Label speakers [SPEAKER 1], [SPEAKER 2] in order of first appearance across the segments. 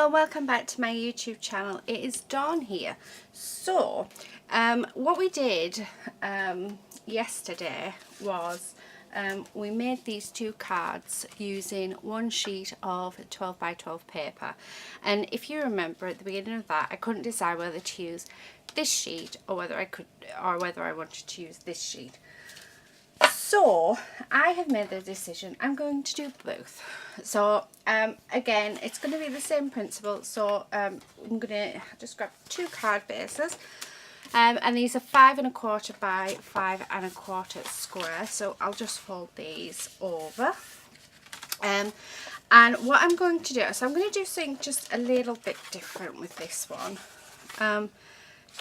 [SPEAKER 1] Hello, welcome back to my YouTube channel. It is Dawn here. So what we did yesterday was we made these two cards using one sheet of 12 by 12 paper, and if you remember at the beginning of that I couldn't decide whether to use this sheet or whether I wanted to use this sheet. So I have made the decision I'm going to do both. So again, it's going to be the same principle. So I'm going to just grab two card bases, and these are 5 1/4 by 5 1/4 square. So I'll just fold these over. And what I'm going to do is I'm going to do something just a little bit different with this one.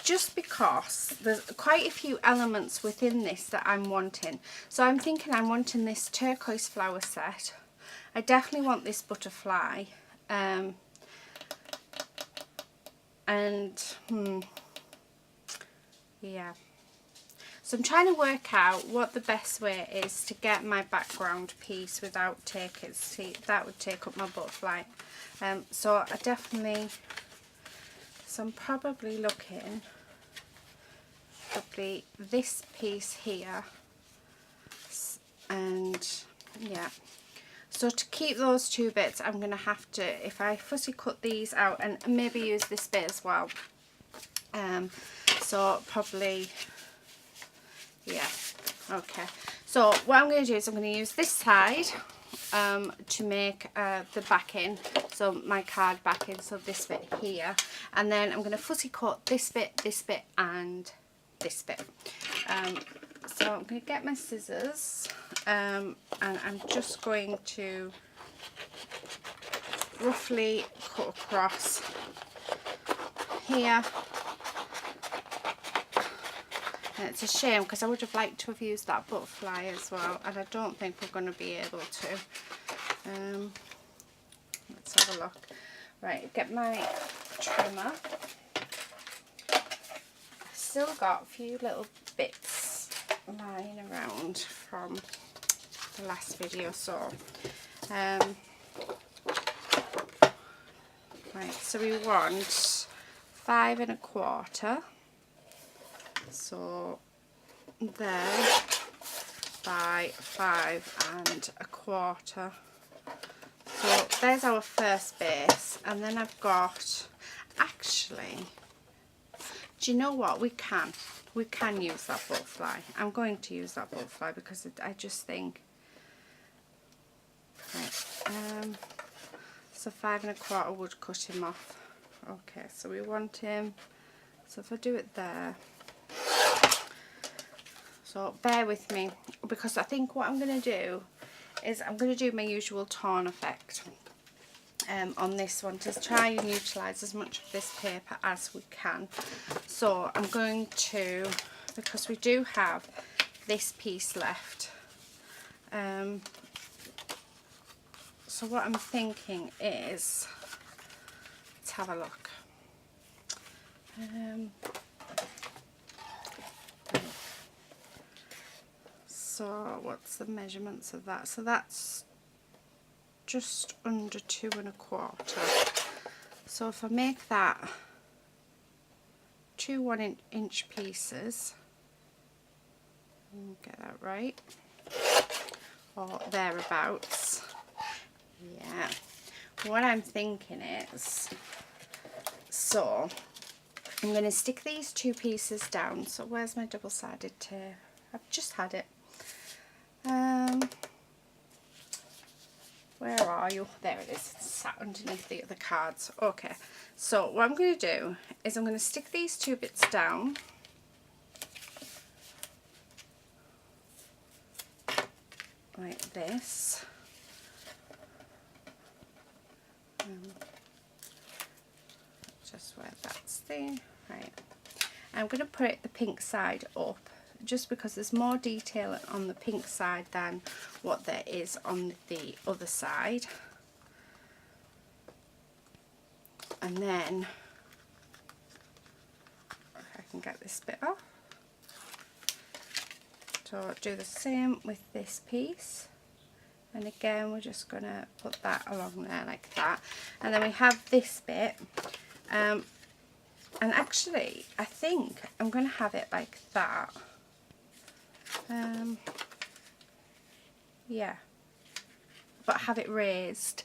[SPEAKER 1] Just because there's quite a few elements within this that I'm wanting. So I'm thinking I'm wanting this turquoise flower set. I definitely want this butterfly. Yeah. So I'm trying to work out what the best way is to get my background piece without taking, see, that would take up my butterfly. So I'm probably looking this piece here, and yeah, so to keep those two bits I'm gonna have to, if I fussy cut these out and maybe use this bit as well, so probably, yeah, okay. So what I'm going to do is I'm going to use this side to make the backing, so my card backing, so this bit here, and then I'm going to fussy cut this bit, and this bit. So I'm going to get my scissors, and I'm just going to roughly cut across here. And it's a shame because I would have liked to have used that butterfly as well, and I don't think we're going to be able to. Let's have a look. Right, get my trimmer. I've still got a few little bits lying around from the last video, so right, so we want 5 1/4. So there, by 5 1/4. So there's our first base, and then I've got, actually, do you know what, we can use that butterfly. I'm going to use that butterfly because I just think, right, so 5 1/4 would cut him off. Okay, so we want him, so if I do it there, so bear with me, because I think what I'm going to do is I'm going to do my usual torn effect on this one to try and utilise as much of this paper as we can. So I'm going to, because we do have this piece left, so what I'm thinking is, let's have a look. So what's the measurements of that? So that's just under 2 1/4. So if I make that 2 1-inch pieces, get that right, or thereabouts. Yeah. What I'm thinking is, so I'm going to stick these two pieces down. So where's my double-sided tape? I've just had it. Where are you? There it is. It's sat underneath the other cards. Okay, so what I'm going to do is I'm going to stick these two bits down, like this. Just where that's there. Right. I'm going to put the pink side up, just because there's more detail on the pink side than what there is on the other side. And then if I can get this bit off, so do the same with this piece. And again, we're just going to put that along there like that. And then we have this bit. And actually, I think I'm going to have it like that. Yeah. But have it raised,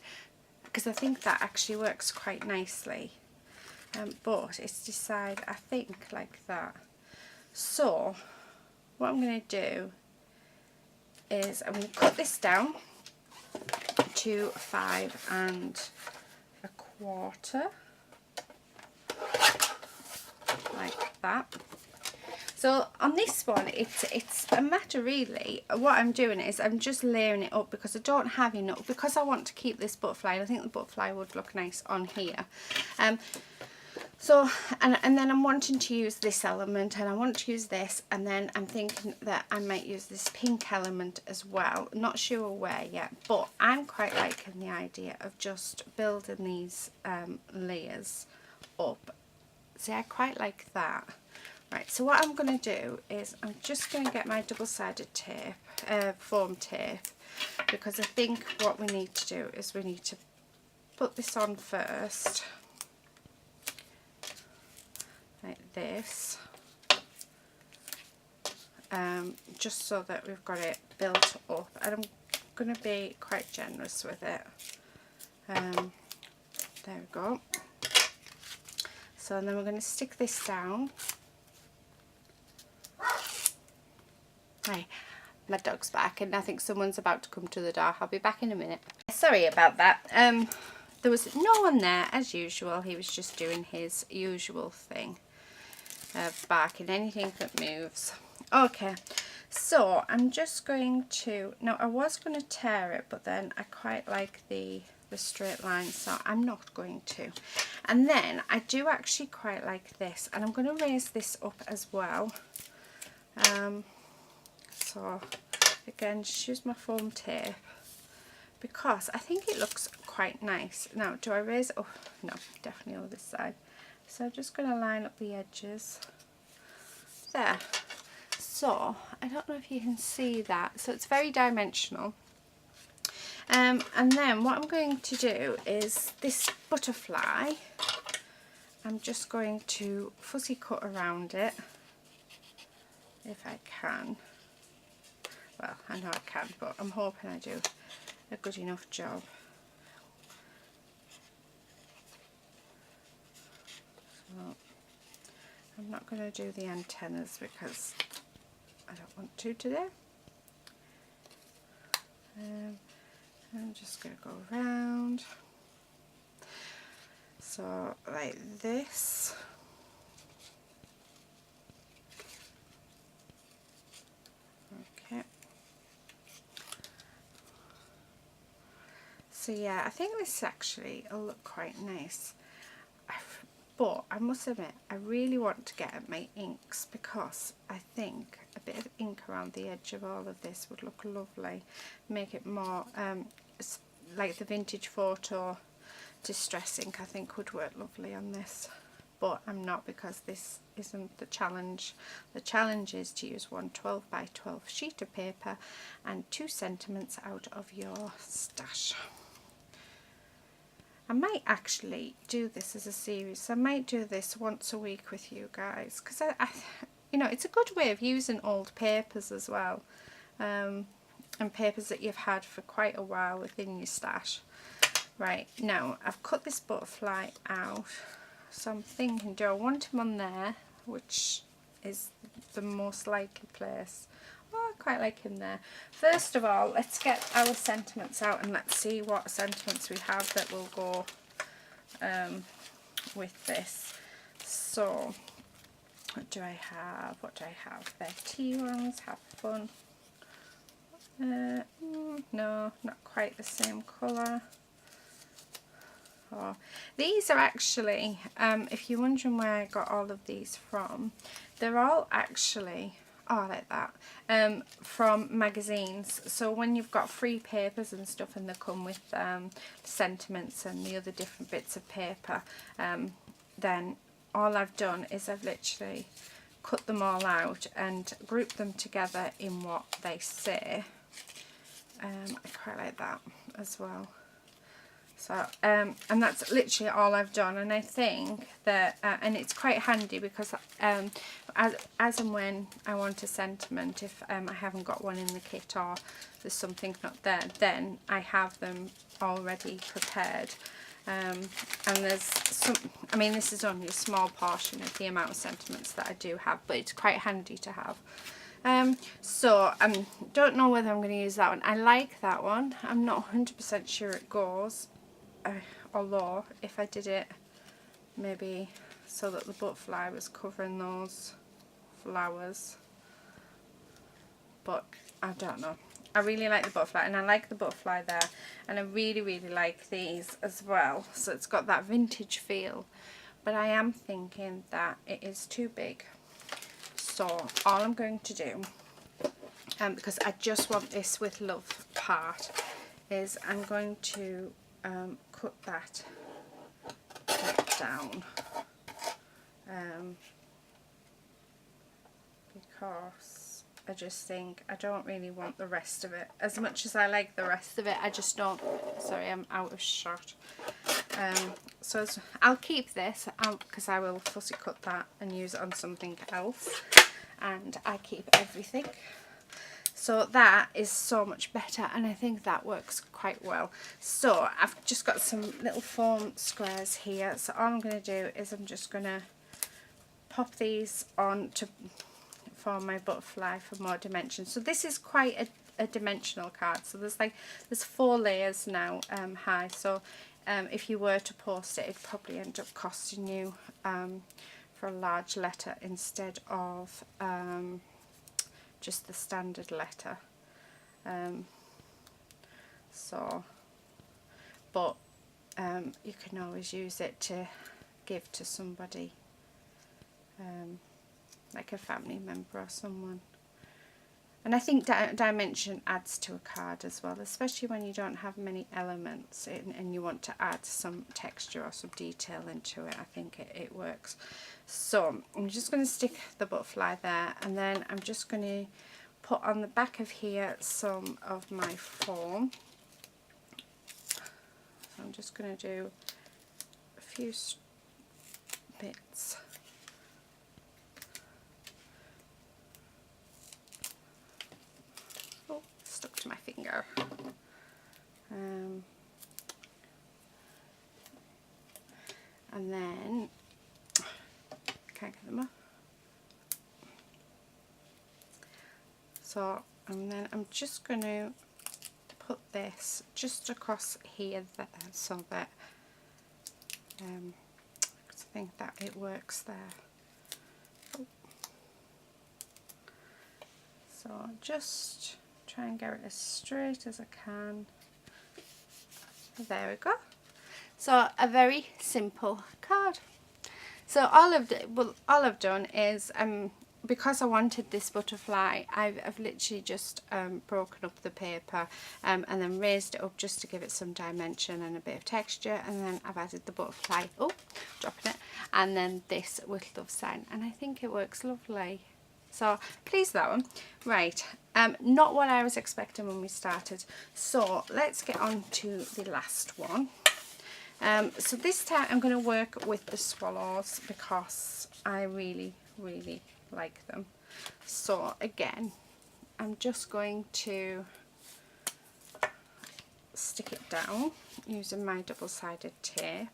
[SPEAKER 1] because I think that actually works quite nicely. But it's decided, I think, like that. So, what I'm going to do is I'm going to cut this down to 5 1/4, like that. So on this one, it's a matter really, what I'm doing is I'm just layering it up because I don't have enough, because I want to keep this butterfly, and I think the butterfly would look nice on here. So, and then I'm wanting to use this element, and I want to use this, and then I'm thinking that I might use this pink element as well. Not sure where yet, but I'm quite liking the idea of just building these layers up. See, I quite like that. Right, so what I'm going to do is I'm just going to get my double-sided tape, foam tape, because I think what we need to do is we need to put this on first, like this, just so that we've got it built up, and I'm going to be quite generous with it. There we go. So and then we're going to stick this down. Hi, my dog's back, and I think someone's about to come to the door. I'll be back in a minute. Sorry about that. There was no one there as usual. He was just doing his usual thing, barking anything that moves. Okay, so I'm just going to, now I was going to tear it, but then I quite like the straight line, so I'm not going to. And then I do actually quite like this, and I'm going to raise this up as well. So again, just use my foam tape because I think it looks quite nice. Now, do I raise it? Oh no, definitely on this side. So I'm just going to line up the edges there. So I don't know if you can see that. So it's very dimensional. And then what I'm going to do is this butterfly, I'm just going to fussy cut around it if I can. Well, I know I can, but I'm hoping I do a good enough job. So I'm not going to do the antennas because I don't want to today. I'm just going to go around. So like this. Okay. So yeah, I think this actually will look quite nice. But I must admit, I really want to get at my inks because I think a bit of ink around the edge of all of this would look lovely. Make it more like the vintage photo distress ink, I think would work lovely on this. But I'm not, because this isn't the challenge. The challenge is to use one 12 by 12 sheet of paper and 2 sentiments out of your stash. I might actually do this as a series. I might do this once a week with you guys, because I you know, it's a good way of using old papers as well, and papers that you've had for quite a while within your stash. Right, now I've cut this butterfly out, so I'm thinking, do I want him on there, which is the most likely place? Oh, I quite like him there. First of all, let's get our sentiments out and let's see what sentiments we have that will go with this. So, what do I have? What do I have? They're tea ones, have fun. No, not quite the same colour. Oh, these are actually, if you're wondering where I got all of these from, they're all actually, oh, like that, from magazines. So when you've got free papers and stuff and they come with sentiments and the other different bits of paper, then all I've done is I've literally cut them all out and grouped them together in what they say. I quite like that as well. So and that's literally all I've done, and I think that and it's quite handy because as and when I want a sentiment, if I haven't got one in the kit or there's something not there, then I have them already prepared. And there's some, I mean, this is only a small portion of the amount of sentiments that I do have, but it's quite handy to have. So I don't know whether I'm going to use that one. I like that one. I'm not 100% sure it goes, although if I did it maybe so that the butterfly was covering those flowers, but I don't know. I really like the butterfly, and I like the butterfly there, and I really like these as well. So it's got that vintage feel, but I am thinking that it is too big. So all I'm going to do, because I just want this with love part, is I'm going to cut that bit down, because I just think I don't really want the rest of it. As much as I like the rest of it, I just don't. Sorry, I'm out of shot. So I'll keep this because I will fussy cut that and use it on something else, and I keep everything. So that is so much better, and I think that works quite well. So I've just got some little foam squares here, so all I'm going to do is I'm just going to pop these on to form my butterfly for more dimension. So this is quite a dimensional card, so there's 4 layers now high, so if you were to post it, it'd probably end up costing you for a large letter instead of just the standard letter. But you can always use it to give to somebody, like a family member or someone. And I think dimension adds to a card as well, especially when you don't have many elements and you want to add some texture or some detail into it. I think it works. So I'm just going to stick the butterfly there, and then I'm just going to put on the back of here some of my foam. So I'm just going to do a few bits. Oh, stuck to my finger. And then can't get them off. So, and then I'm just going to put this just across here, so that I think that it works there. Oh. So just try and get it as straight as I can. There we go. So a very simple card. So all I've done is because I wanted this butterfly, I've literally just broken up the paper and then raised it up just to give it some dimension and a bit of texture, and then I've added the butterfly, oh, dropping it, and then this with love sign, and I think it works lovely. So pleased with that one. Right, not what I was expecting when we started. So let's get on to the last one. So this time I'm going to work with the swallows because I really like them. So again, I'm just going to stick it down using my double-sided tape.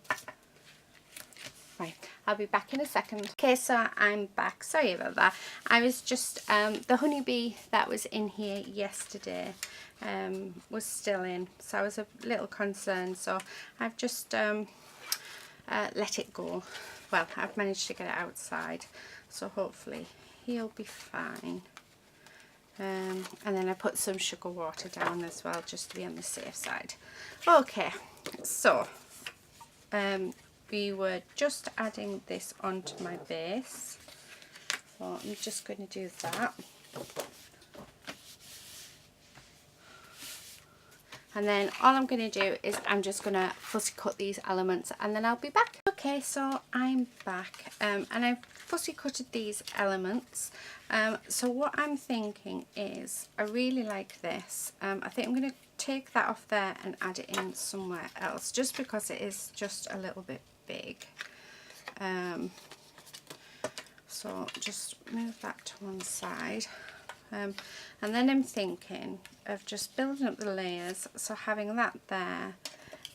[SPEAKER 1] Right, I'll be back in a second. Okay, so I'm back. Sorry about that. I was just, the honeybee that was in here yesterday was still in, so I was a little concerned, so I've just let it go. Well, I've managed to get it outside, so hopefully he'll be fine. And then I put some sugar water down as well, just to be on the safe side. Okay, so we were just adding this onto my base, so I'm just going to do that. And then all I'm going to do is I'm just going to fussy cut these elements, and then I'll be back. Okay, so I'm back and I've fussy cutted these elements. So what I'm thinking is I really like this. I think I'm going to take that off there and add it in somewhere else just because it is just a little bit big. So just move that to one side. And then I'm thinking of just building up the layers, so having that there,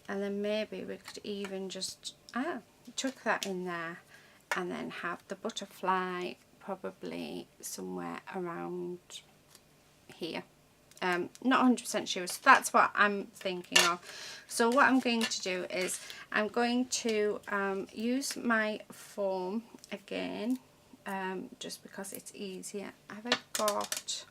[SPEAKER 1] and then maybe we could even just chuck that in there and then have the butterfly probably somewhere around here. Not 100% sure, so that's what I'm thinking of. So what I'm going to do is I'm going to use my foam again, just because it's easier. Have I got,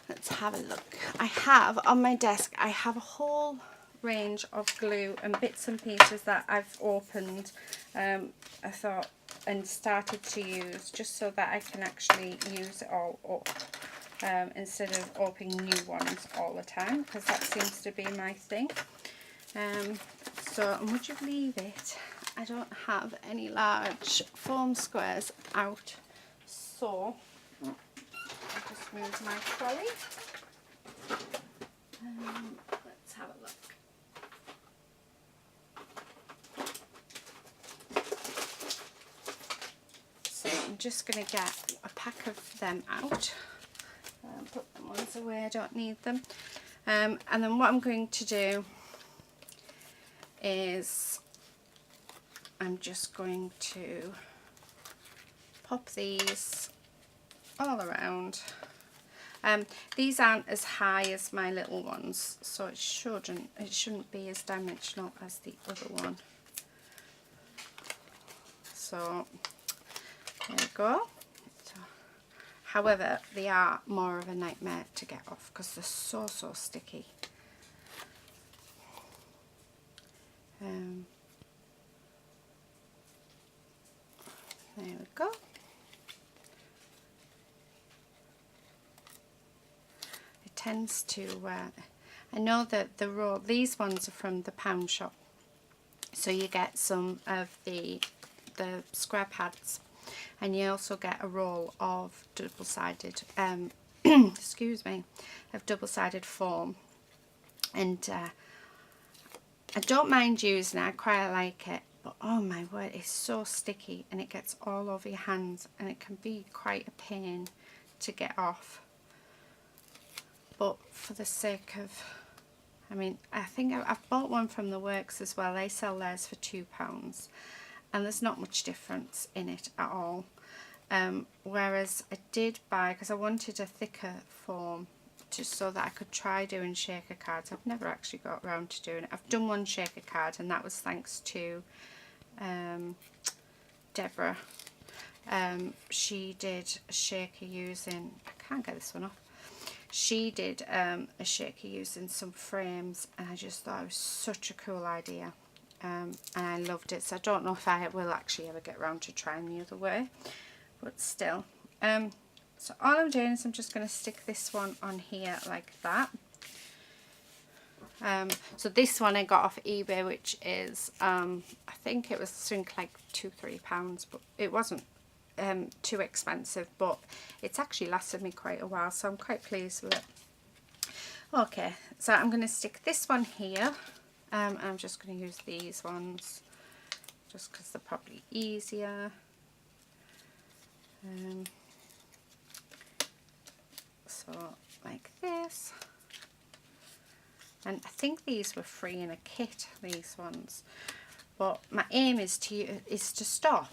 [SPEAKER 1] let's have a look. I have on my desk, I have a whole range of glue and bits and pieces that I've opened, I thought, and started to use just so that I can actually use it all up. Instead of opening new ones all the time, because that seems to be my thing. So, and would you believe it, I don't have any large foam squares out, so I'll just move my trolley. Let's have a look. So I'm just going to get a pack of them out. Put them ones away, I don't need them. And then what I'm going to do is I'm just going to pop these all around. These aren't as high as my little ones, so it shouldn't be as dimensional as the other one. So there we go. However, they are more of a nightmare to get off because they're so sticky. There we go. It tends to, I know that the roll, these ones are from the pound shop, so you get some of the square pads. And you also get a roll of double-sided, excuse me, of double-sided foam. And I don't mind using it, I quite like it, but oh my word, it's so sticky and it gets all over your hands and it can be quite a pain to get off. But for the sake of, I mean, I think I've bought one from the Works as well. They sell theirs for £2. And there's not much difference in it at all. Whereas I did buy, because I wanted a thicker foam just so that I could try doing shaker cards. I've never actually got around to doing it. I've done one shaker card and that was thanks to Deborah. She did a shaker using, I can't get this one off. She did a shaker using some frames and I just thought it was such a cool idea. And I loved it, so I don't know if I will actually ever get around to trying the other way, but still. So all I'm doing is I'm just going to stick this one on here like that. So this one I got off eBay, which is I think it was something like £2-3, but it wasn't too expensive, but it's actually lasted me quite a while, so I'm quite pleased with it. Okay, so I'm going to stick this one here. I'm just going to use these ones just because they're probably easier. So like this, and I think these were free in a kit, these ones, but my aim is to stop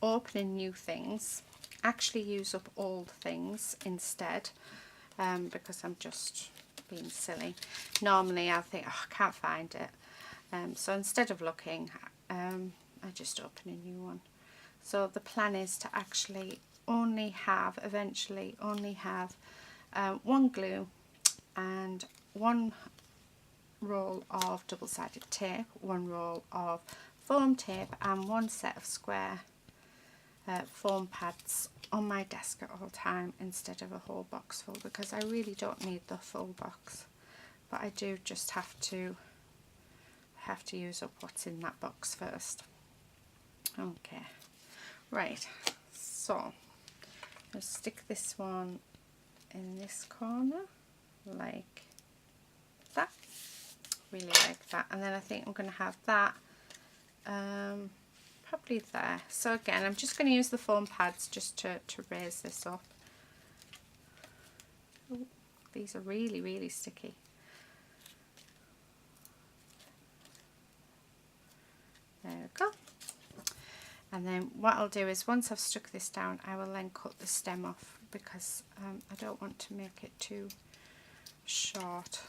[SPEAKER 1] opening new things, actually use up old things instead, because I'm just being silly. Normally I'll think, oh, I can't find it, so instead of looking, I just open a new one. So the plan is to actually eventually only have one glue and one roll of double-sided tape, one roll of foam tape and one set of square foam pads on my desk at all time instead of a whole box full, because I really don't need the full box, but I do just have to use up what's in that box first. Okay, right, so I'll stick this one in this corner like that, really like that, and then I think I'm going to have that probably there. So again, I'm just going to use the foam pads just to raise this up. Ooh, these are really, really sticky. There we go. And then what I'll do is once I've stuck this down, I will then cut the stem off because I don't want to make it too short.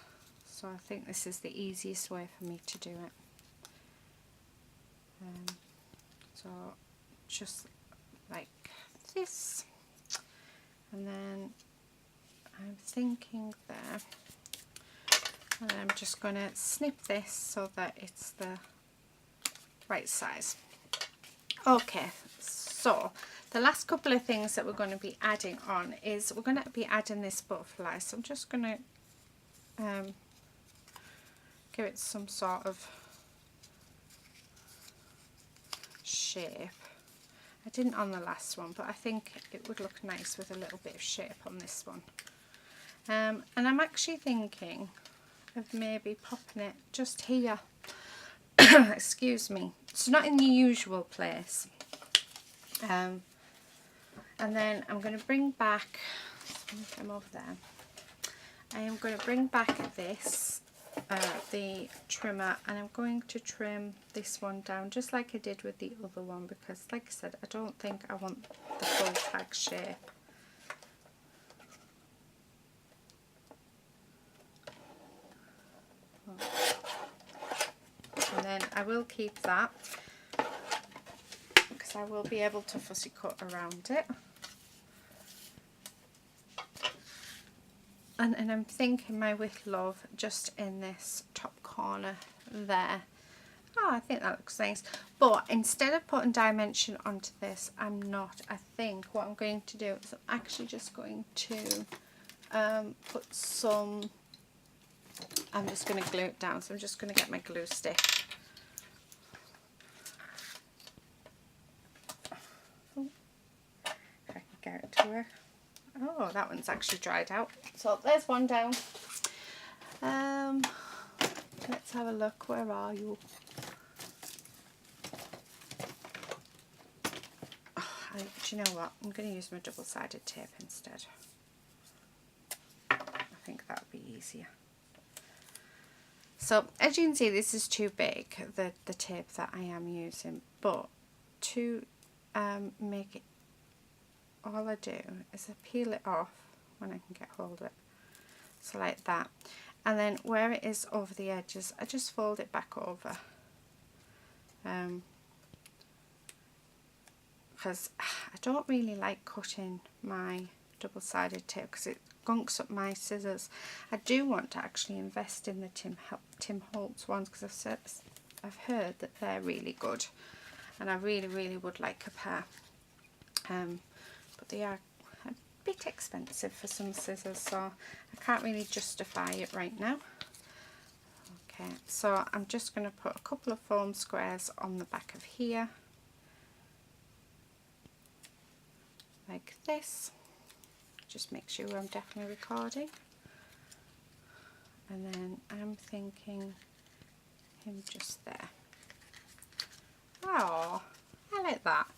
[SPEAKER 1] So I think this is the easiest way for me to do it. So just like this, and then I'm thinking there, and then I'm just going to snip this so that it's the right size. Okay, so the last couple of things that we're going to be adding on is we're going to be adding this butterfly. So I'm just going to give it some sort of shape. I didn't on the last one, but I think it would look nice with a little bit of shape on this one. And I'm actually thinking of maybe popping it just here. Excuse me. It's not in the usual place. And then I'm going to bring back, come over there. I am going to bring back this, the trimmer, and I'm going to trim this one down just like I did with the other one, because like I said, I don't think I want the full tag shape. And then I will keep that because I will be able to fussy cut around it. And I'm thinking my with love just in this top corner there. Oh, I think that looks nice. But instead of putting dimension onto this, I'm not. I think what I'm going to do is I'm actually just going to put some, I'm just going to glue it down. So I'm just going to get my glue stick. Oh, if I can get it to her. Oh, that one's actually dried out. So there's one down. Let's have a look. Where are you? Oh, do you know what? I'm going to use my double-sided tape instead. I think that would be easier. So as you can see, this is too big, the tape that I am using. But to make it, all I do is I peel it off when I can get hold of it, so like that, and then where it is over the edges I just fold it back over, because I don't really like cutting my double-sided tape because it gunks up my scissors. I do want to actually invest in the Tim Holtz ones because I've heard that they're really good, and I really would like a pair. But they are a bit expensive for some scissors, so I can't really justify it right now. Okay, so I'm just going to put a couple of foam squares on the back of here, like this. Just make sure I'm definitely recording. And then I'm thinking him just there. Oh, I like that.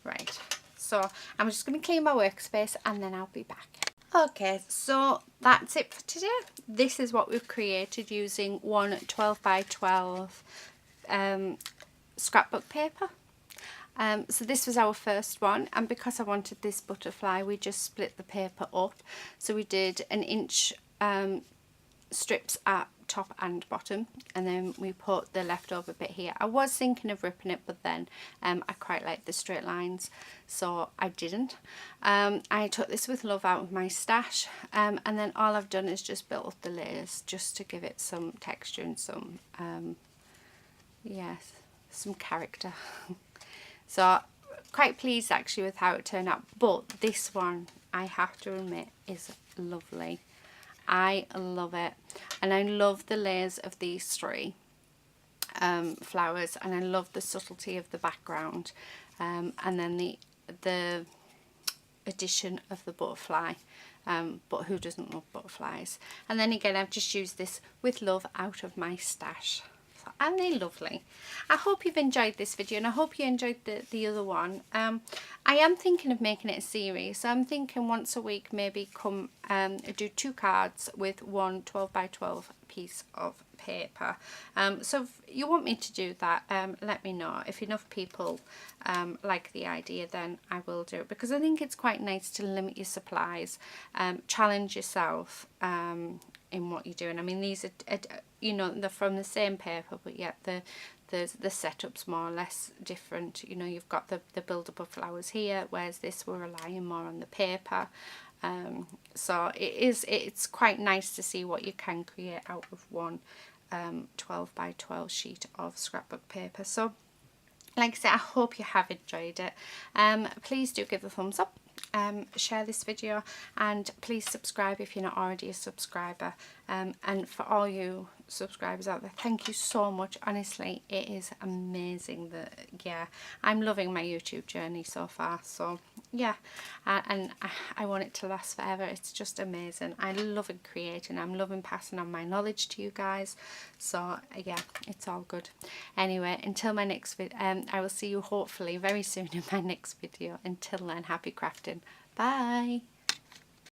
[SPEAKER 1] Right. So I'm just going to clean my workspace and then I'll be back. Okay, so that's it for today. This is what we've created using one 12 by 12 scrapbook paper. So this was our first one, and because I wanted this butterfly we just split the paper up. So we did 1-inch strips at top and bottom, and then we put the leftover bit here. I was thinking of ripping it, but then I quite like the straight lines, so I didn't. I took this with love out of my stash, and then all I've done is just built up the layers just to give it some texture and some yes, some character. So quite pleased actually with how it turned out, but this one I have to admit is lovely. I love it, and I love the layers of these three. flowers, and I love the subtlety of the background, and then the addition of the butterfly. But who doesn't love butterflies? And then again, I've just used this with love out of my stash. So, aren't they lovely? I hope you've enjoyed this video, and I hope you enjoyed the other one. I am thinking of making it a series. So I'm thinking once a week maybe come do 2 cards with one 12 by 12 piece of paper. So if you want me to do that, let me know. If enough people like the idea, then I will do it, because I think it's quite nice to limit your supplies, challenge yourself in what you're doing. I mean, these are you know, they're from the same paper, but yet the setup's more or less different. You know, you've got the build-up of flowers here, whereas this we're relying more on the paper. So it's quite nice to see what you can create out of one 12 by 12 sheet of scrapbook paper. So like I said, I hope you have enjoyed it. Please do give a thumbs up, share this video, and please subscribe if you're not already a subscriber. And for all you subscribers out there, thank you so much. Honestly, it is amazing that, yeah, I'm loving my YouTube journey so far. So yeah, and I want it to last forever. It's just amazing. I love creating. I'm loving passing on my knowledge to you guys. So yeah, it's all good. Anyway, until my next video, I will see you hopefully very soon in my next video. Until then, happy crafting. Bye.